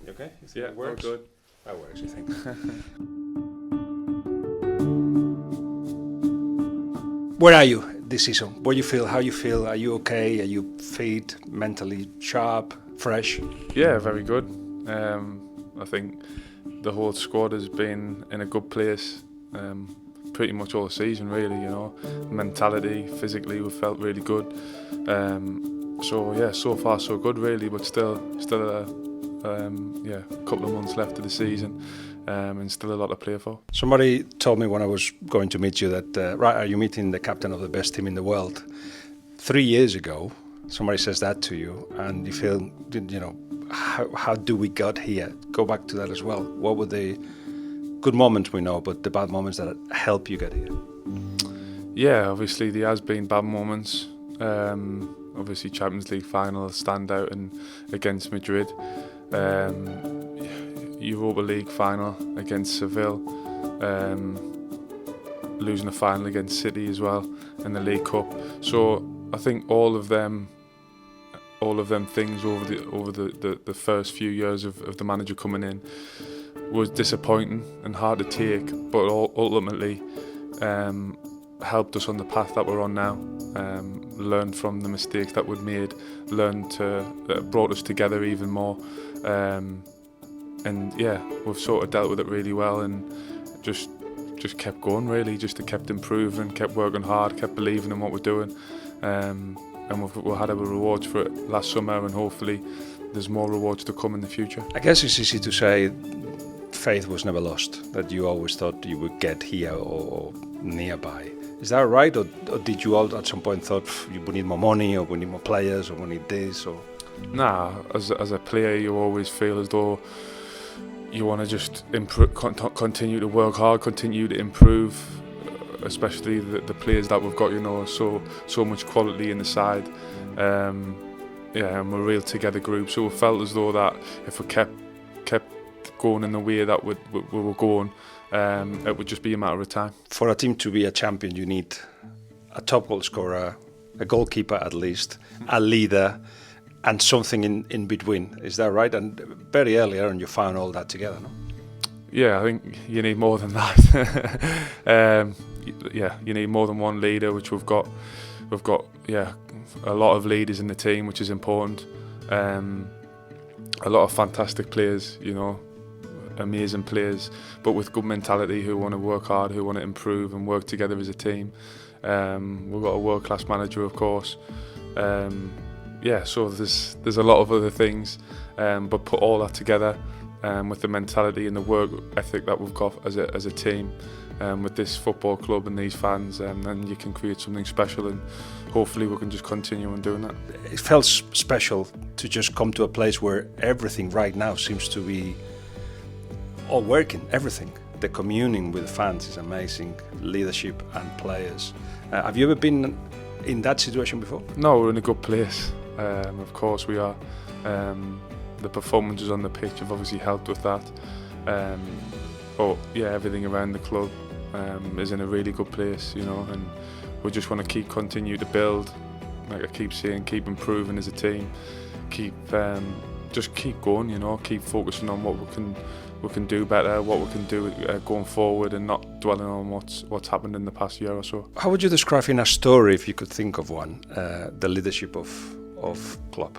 You okay? You think Yeah, it works? all good. That works, you think? Where are you this season? What do you feel? How you feel? Are you okay? Are you fit, mentally sharp, fresh? Yeah, very good. I think the whole squad has been in a good place pretty much all season, really. Mentality, physically, we felt really good. So yeah, so far so good, really. But still a couple of months left of the season, and still a lot to play for. Somebody told me when I was going to meet you that right, are you meeting the captain of the best team in the world? 3 years ago, somebody says that to you, and you feel, how do we got here? Go back to that as well. What were the good moments we know, but the bad moments that help you get here? Yeah, obviously there has been bad moments. Obviously Champions League final standout and against Madrid. Europa League final against Seville. Losing the final against City as well in the League Cup. So I think all of them things over the first few years of the manager coming in was disappointing and hard to take, but ultimately helped us on the path that we're on now. Learned from the mistakes that we'd made, that brought us together even more. And yeah, we've sort of dealt with it really well and just kept going, really. Just kept improving, kept working hard, kept believing in what we're doing. And we've had our rewards for it last summer, and hopefully there's more rewards to come in the future. I guess it's easy to say faith was never lost, that you always thought you would get here or nearby. Is that right, or did you all at some point thought we need more money, or we need more players, or we need this? Or Nah, as a player you always feel as though you want to just improve, continue to work hard, continue to improve, especially the players that we've got, so much quality in the side. And we're a real together group, so we felt as though that if we kept going in the way that we were going, it would just be a matter of time. For a team to be a champion, you need a top goal scorer, a goalkeeper at least, a leader, and something in between. Is that right? And very early on you found all that together, no? Yeah, I think you need more than that. You need more than one leader, which we've got. We've got a lot of leaders in the team, which is important. A lot of fantastic players, amazing players, but with good mentality, who want to work hard, who want to improve and work together as a team. We've got a world-class manager, of course. So there's a lot of other things, but put all that together with the mentality and the work ethic that we've got as a team, with this football club and these fans, then you can create something special, and hopefully we can just continue on doing that. It felt special to just come to a place where everything right now seems to be all working, everything. The communing with fans is amazing, leadership and players. Have you ever been in that situation before? No, we're in a good place. Of course we are. The performances on the pitch have obviously helped with that. Everything around the club is in a really good place, and we just want to continue to build, like I keep saying, keep improving as a team, keep going, keep focusing on what we can do better, what we can do going forward, and not dwelling on what's happened in the past year or so. How would you describe in a story, if you could think of one, the leadership of Klopp?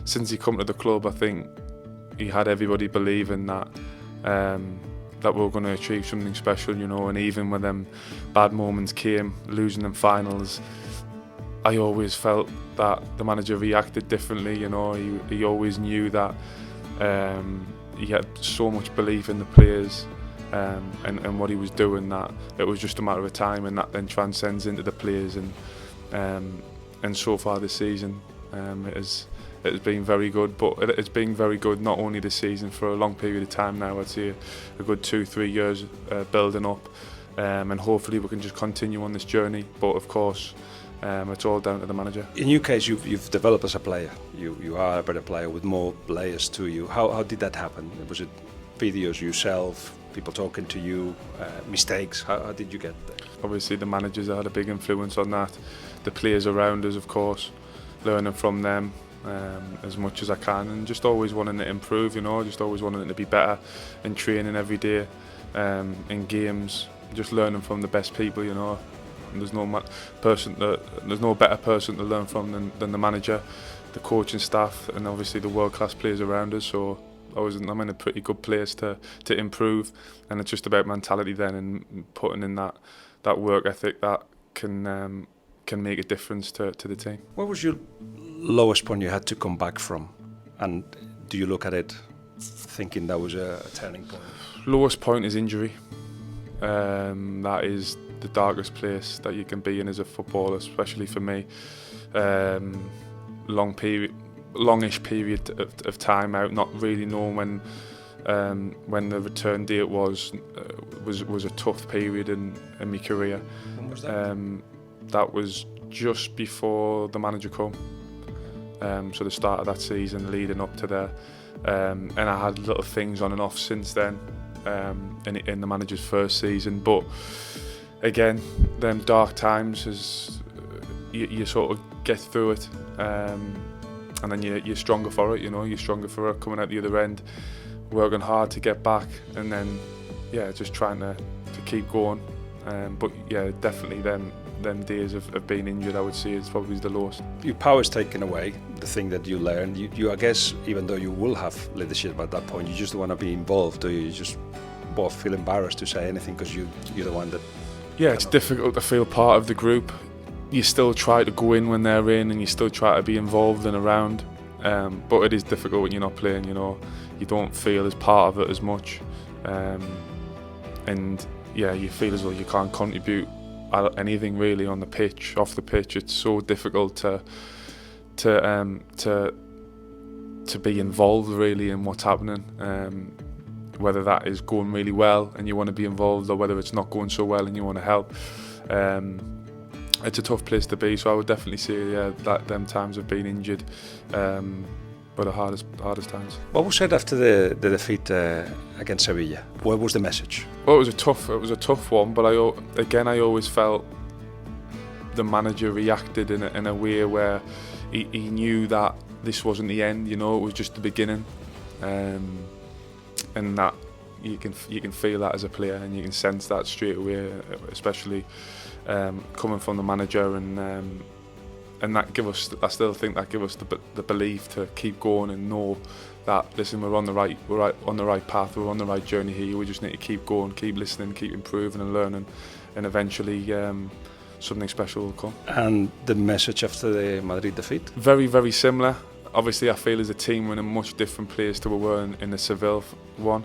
Since he come to the club, I think he had everybody believing that we were going to achieve something special, and even when them bad moments came, losing them finals, I always felt that the manager reacted differently. He always knew that he had so much belief in the players and what he was doing, that it was just a matter of time, and that then transcends into the players. And so far this season, it has been very good. But it's been very good not only this season, for a long period of time now. I'd say a good 2-3 years building up, and hopefully we can just continue on this journey. But of course, it's all down to the manager. In your case, you've developed as a player. You are a better player with more layers to you. How did that happen? Was it videos yourself, people talking to you, mistakes? How did you get there? Obviously the managers had a big influence on that. The players around us, of course. learning from them as much as I can, and just always wanting to improve, just always wanting it to be better in training every day, in games, just learning from the best people, And there's no better person to learn from than the manager, the coaching staff, and obviously the world-class players around us. So I'm in a pretty good place to improve, and it's just about mentality then, and putting in that work ethic that can make a difference to the team. What was your lowest point you had to come back from, and do you look at it thinking that was a turning point? Lowest point is injury. That is the darkest place that you can be in as a footballer, especially for me. Longish period of time out, not really knowing when the return date was a tough period in my career. When was that? That was just before the manager come. So the start of that season leading up to there. And I had little things on and off since then, in the manager's first season. But again, them dark times, you sort of get through it, and then you're stronger for it. You're stronger for it coming out the other end, working hard to get back, and then just trying to keep going. But definitely them days of being injured, I would say, is probably the lowest. Your power's taken away, the thing that you learned. You I guess, even though you will have leadership at that point, you just want to be involved, or you just both feel embarrassed to say anything because you're the one that... Yeah, it's difficult to feel part of the group. You still try to go in when they're in, and you still try to be involved and around. But it is difficult when you're not playing, You don't feel as part of it as much. And you feel as though you can't contribute anything really on the pitch, off the pitch. It's so difficult to be involved really in what's happening, whether that is going really well and you want to be involved, or whether it's not going so well and you want to help. It's a tough place to be, so I would definitely say that them times of being injured were the hardest times. What was said after the defeat against Sevilla? What was the message? Well, it was a tough one, but I always felt the manager reacted in a way where he knew that this wasn't the end. It was just the beginning, and that you can feel that as a player, and you can sense that straight away, especially coming from the manager, and that give us. I still think that give us the belief to keep going and know that, listen, we're on the right path, we're on the right journey here. We just need to keep going, keep listening, keep improving and learning, and eventually something special will come. And the message after the Madrid defeat? Very, very similar. Obviously, I feel as a team we're in a much different place to we were in the Seville one.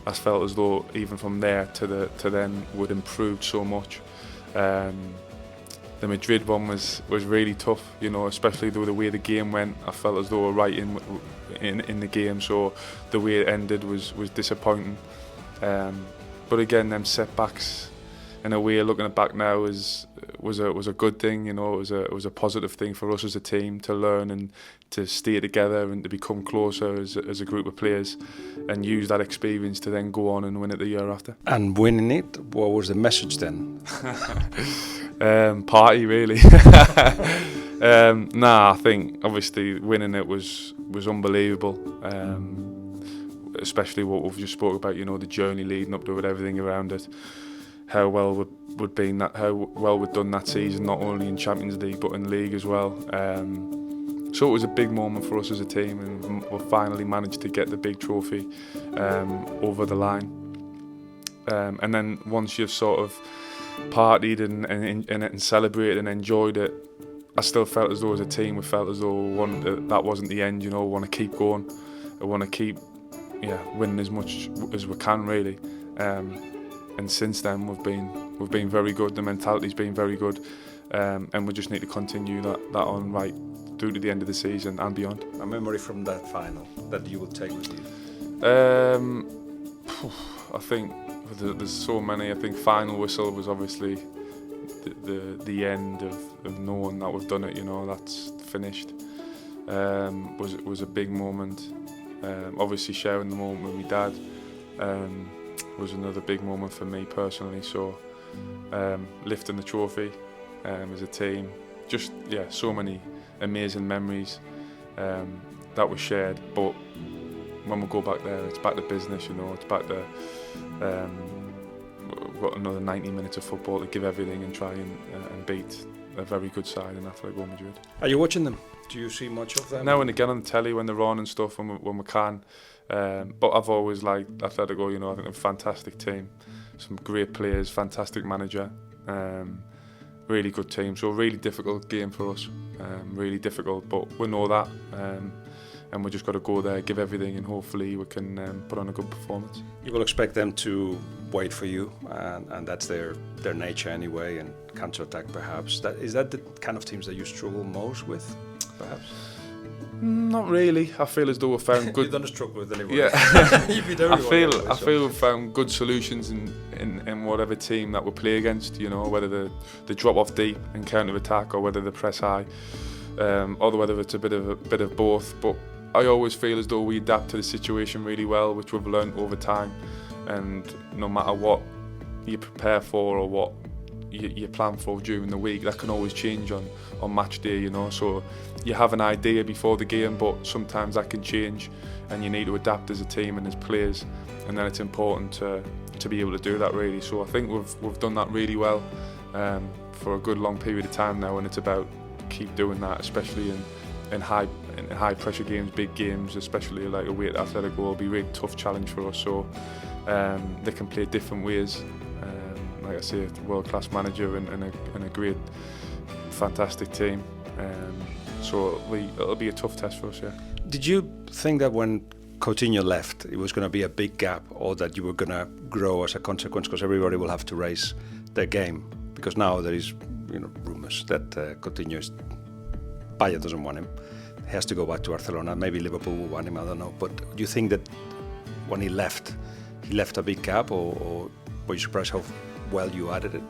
I felt as though even from there to then we'd improved so much. The Madrid one was really tough, especially the way the game went. I felt as though we were right in the game, so the way it ended was disappointing. But again, them setbacks, in a way, looking back now, was a good thing. It was a positive thing for us as a team to learn and to stay together and to become closer as a group of players, and use that experience to then go on and win it the year after. And winning it, what was the message then? Party, really. I think obviously winning it was unbelievable, especially what we've just spoke about. The journey leading up to it, everything around it, how well we'd done that season, not only in Champions League but in League as well. So it was a big moment for us as a team, and we finally managed to get the big trophy over the line. And then once you've sort of partied and celebrated and enjoyed it, I still felt as though as a team we felt as though that wasn't the end. We want to keep going. I want to keep winning as much as we can, really. And since then we've been very good. The mentality's been very good, and we just need to continue that on right through to the end of the season and beyond. A memory from that final that you will take with you? I think there's so many. I think final whistle was obviously the end of knowing that we've done it. That's finished. Was a big moment. Obviously sharing the moment with my dad was another big moment for me personally. So lifting the trophy as a team, just so many amazing memories that were shared. But when we go back there, it's back to business, you know. It's back to we've got another 90 minutes of football to give everything and try and beat a very good side in Atletico Madrid. Are you watching them? Do you see much of them? Now and again on the telly when they're on and stuff, when we can. But I've always liked Atletico, you know. I think they're a fantastic team, some great players, fantastic manager, really good team. So a really difficult game for us, really difficult, but we know that. And we just got to go there, give everything, and hopefully we can put on a good performance. You will expect them to wait for you, and that's their nature anyway, and counter-attack perhaps. Is that the kind of teams that you struggle most with, perhaps? Not really. I feel as though we found good. You don't struggle with anybody. Yeah. I feel we found good solutions in whatever team that we play against. You know, whether they drop off deep and counter-attack, or whether they press high, or whether it's a bit of both. But I always feel as though we adapt to the situation really well, which we've learned over time. And no matter what you prepare for or what you plan for during the week, that can always change on match day, you know. So you have an idea before the game, but sometimes that can change, and you need to adapt as a team and as players. And then it's important to be able to do that, really. So I think we've done that really well for a good long period of time now, and it's about keep doing that, especially in high pressure games, big games, especially like away at Atletico will be a really tough challenge for us. So they can play different ways. Like I say, world class manager and a great, fantastic team. So it'll be a tough test for us. Yeah. Did you think that when Coutinho left, it was going to be a big gap, or that you were going to grow as a consequence, because everybody will have to raise their game? Because now there is, you know, rumours that Bayern doesn't want him. He has to go back to Barcelona. Maybe Liverpool will want him. I don't know. But do you think that when he left a big gap, or were you surprised how well you added it?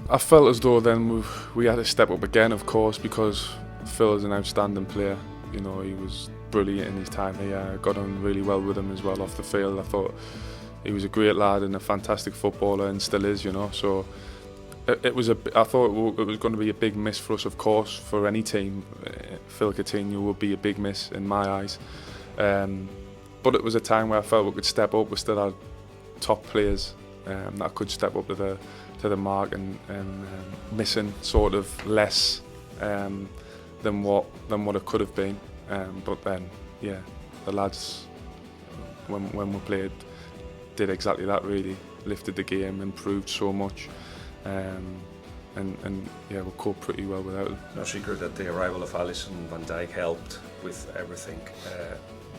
I felt as though then we had to step up again, of course, because Phil is an outstanding player. You know, he was brilliant in his time here. I got on really well with him as well off the field. I thought he was a great lad and a fantastic footballer, and still is, you know. So I thought it was going to be a big miss for us, of course, for any team. Phil Coutinho would be a big miss in my eyes. But it was a time where I felt we could step up. We still had top players that could step up to the mark, and missing sort of less than what it could have been. But then, yeah, the lads, when we played, did exactly that. Really lifted the game, improved so much. And yeah, we coped pretty well without it. No secret that the arrival of Alisson and Van Dijk helped with everything.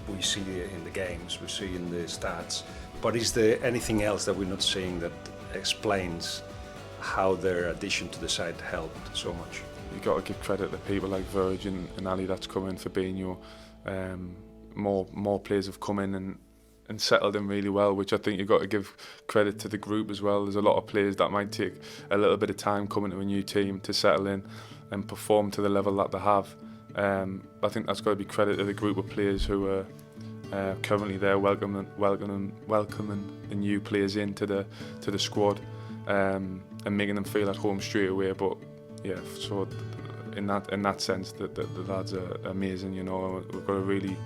We see it in the games, we see in the stats. But is there anything else that we're not seeing that explains how their addition to the side helped so much? You've got to give credit to people like Virgin and Ali that's come in for Fabinho. More players have come in and settled in really well, which I think you've got to give credit to the group as well. There's a lot of players that might take a little bit of time coming to a new team to settle in and perform to the level that they have. I think that's got to be credit to the group of players who are currently there, welcoming the new players into the squad, and making them feel at home straight away. But yeah, so in that sense, the lads are amazing. You know, we've got a really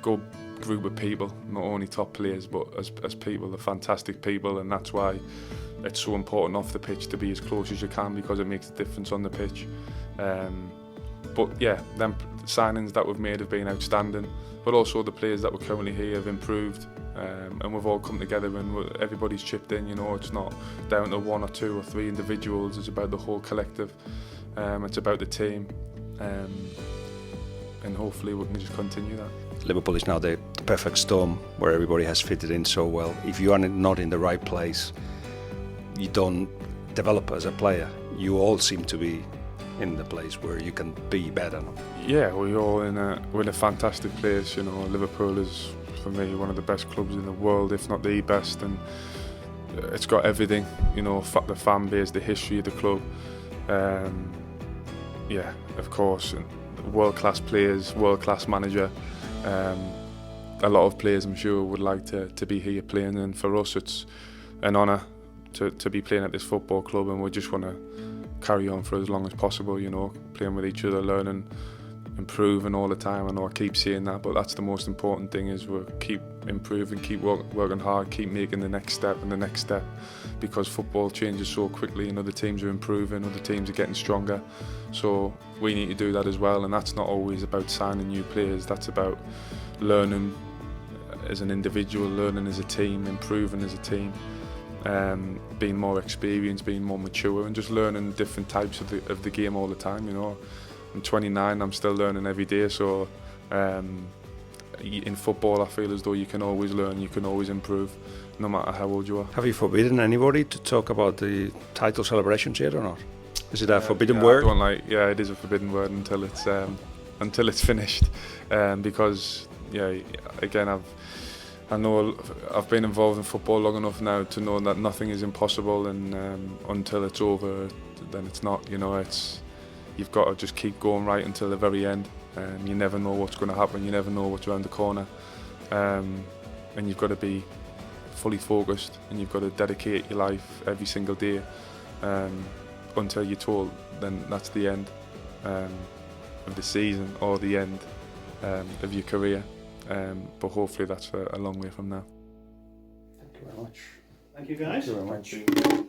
good group of people, not only top players, but as people, they're fantastic people, and that's why it's so important off the pitch to be as close as you can, because it makes a difference on the pitch. But yeah, them signings that we've made have been outstanding, but also the players that were currently here have improved, and we've all come together and everybody's chipped in. You know, it's not down to one or two or three individuals, it's about the whole collective. It's about the team, and hopefully we can just continue that. Liverpool is now the perfect storm where everybody has fitted in so well. If you are not in the right place, you don't develop as a player. You all seem to be in the place where you can be better. Yeah, we're all we're in a fantastic place. You know, Liverpool is, for me, one of the best clubs in the world, if not the best, and it's got everything. You know, the fan base, the history of the club. Yeah, of course, world-class players, world-class manager. A lot of players, I'm sure, would like to be here playing, and for us it's an honour to be playing at this football club, and we just want to carry on for as long as possible, you know, playing with each other, learning, improving all the time. I know I keep saying that, but that's the most important thing, is we keep improving, keep working hard, keep making the next step and the next step, because football changes so quickly and other teams are improving, other teams are getting stronger, so we need to do that as well. And that's not always about signing new players, that's about learning as an individual, learning as a team, improving as a team, being more experienced, being more mature, and just learning different types of the game all the time, you know. I'm 29, I'm still learning every day, so in football I feel as though you can always learn, you can always improve, no matter how old you are. Have you forbidden anybody to talk about the title celebrations yet or not? Is it a forbidden word? Yeah, it is a forbidden word until it's finished, because again, I know I've been involved in football long enough now to know that nothing is impossible, and until it's over, then it's not. You know, you've got to just keep going right until the very end. You never know what's going to happen. You never know what's around the corner, and you've got to be fully focused, and you've got to dedicate your life every single day until you're told. Then that's the end of the season, or the end of your career. But hopefully that's a long way from now. Thank you very much. Thank you, guys. Thank you very much.